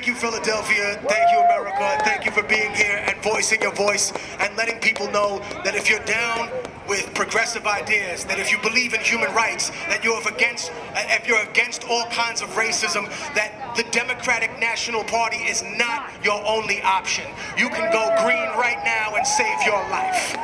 Thank you, Philadelphia. Thank you, America. Thank you for being here and voicing your voice and letting people know that if you're down with progressive ideas, that if you believe in human rights, that if you're against all kinds of racism, that the Democratic National Party is not your only option. You can go green right now and save your life.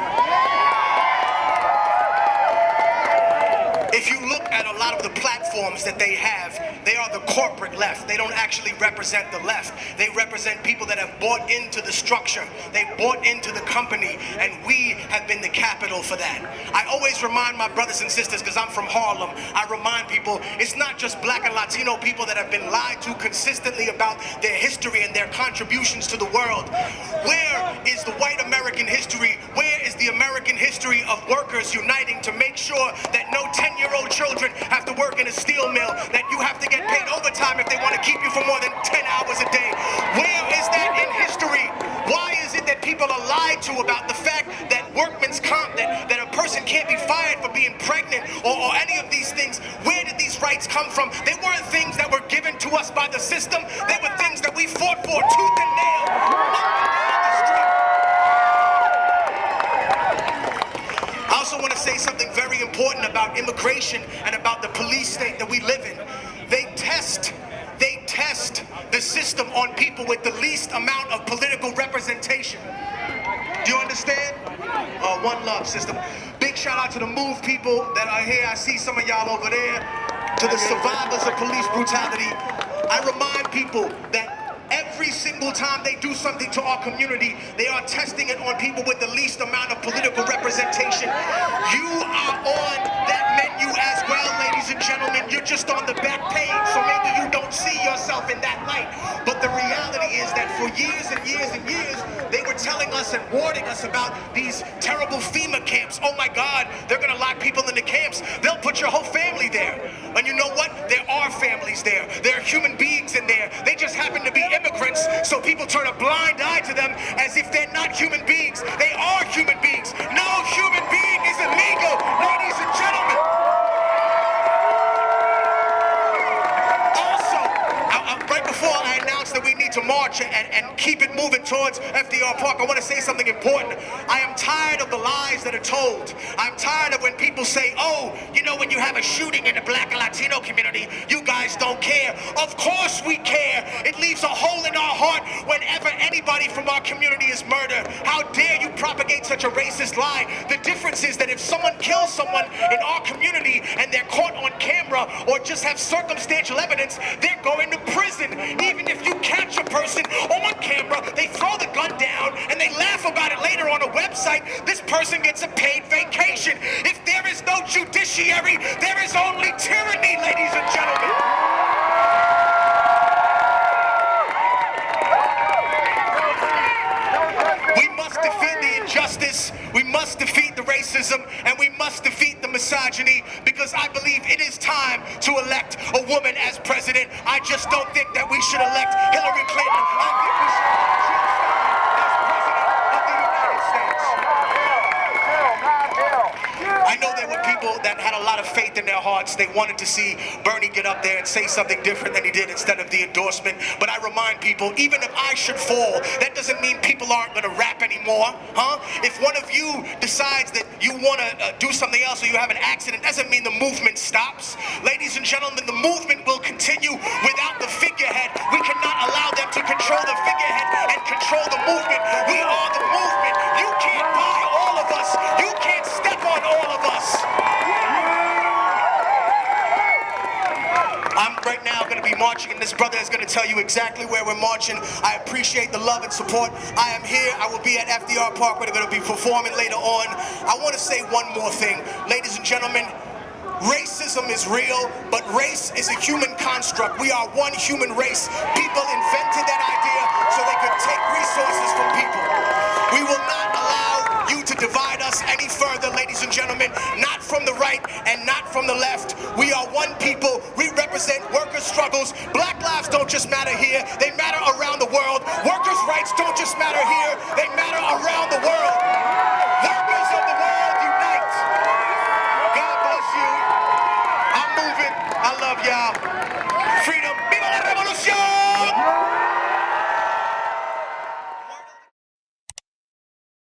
If you look at a lot of the platforms that they have, they are the corporate left. They don't actually represent the left. They represent people that have bought into the structure. They bought into the company, and we have been the capital for that. I always remind my brothers and sisters, because I'm from Harlem, I remind people, it's not just Black and Latino people that have been lied to consistently about their history and their contributions to the world. Where is the white American history? Where is the American history of workers uniting to make sure that no 10-year-old children have to work in a steel mill, that you have to get paid overtime if they want to keep you for more than 10 hours a day? Where is that in history? Why is it that people are lied to about the fact that workman's comp, that a person can't be fired for being pregnant or any of these things? Where did these rights come from? They weren't things that were given to us by the system. They were things that we fought for tooth and nail up and down the street. I also want to say something very important about immigration and about the police state that we live in. They test the system on people with the least amount of political representation. Do you understand? One love, system. Big shout out to the MOVE people that are here. I see some of y'all over there. To the survivors of police brutality. I remind people that every single time they do something to our community, they are testing it on people with the least amount of political representation. You are on that menu as well, ladies and gentlemen. You're just on the back page, so maybe you don't see yourself in that light. But the reality is that for years and years and years, they were telling us and warning us about these terrible FEMA camps. Oh my God, they're gonna lock people in the camps. They'll put your whole family there. And you know what? There are families there. There are human beings in there. They just happen to be immigrants, so people turn a blind eye to them as if they're not human beings. They are human beings. No human being is illegal, ladies and gentlemen. Also, right before I announced that we need to march and keep it moving towards FDR Park, I want to say something important. I am tired of the lies that are told. I'm tired of when people say, oh, you know, when you have a shooting in the Black and Latino community, you guys don't care. Of course we care. It leaves a hole in our heart whenever anybody from our community is murdered. How dare you propagate such a racist lie? The difference is that if someone kills someone in our community and they're caught on camera or just have circumstantial evidence, they're going to prison. Even if you catch a person on camera, they throw the gun down and they laugh about it later on a website. This person gets a paid vacation. If there is no judiciary, there is only tyranny, ladies and gentlemen. We must defeat the injustice, we must defeat the racism, and we must defeat the misogyny, because I believe it is time to elect a woman as president. I just don't think that we should elect Hillary Clinton. I think we should elect Jill Stein as president of the United States. I know there were people that had a lot of faith in their hearts. They wanted to see Bernie get up there and say something different than he did instead of the endorsement. But I remind people, even if I should fall, that doesn't mean people aren't going to rap anymore, huh? If one of you decides that you want to do something else or you have an accident, doesn't mean the movement stops. Ladies and gentlemen, the movement will continue without the figurehead. We cannot allow them to control the figurehead and control the movement. We are the movement. You can't buy all of us. You can't step on all of us. I'm right now going to be marching, and this brother is going to tell you exactly where we're marching. I appreciate the love and support. I am here. I will be at FDR Park. We're going to be performing later on. I want to say one more thing. Ladies and gentlemen, racism is real, but race is a human construct. We are one human race. People invented that idea so they could take resources from people. We will not allow you to divide us any further, ladies and gentlemen, not from the right and not from the left. We are one people. We represent workers' struggles. Black lives don't just matter here, they matter around the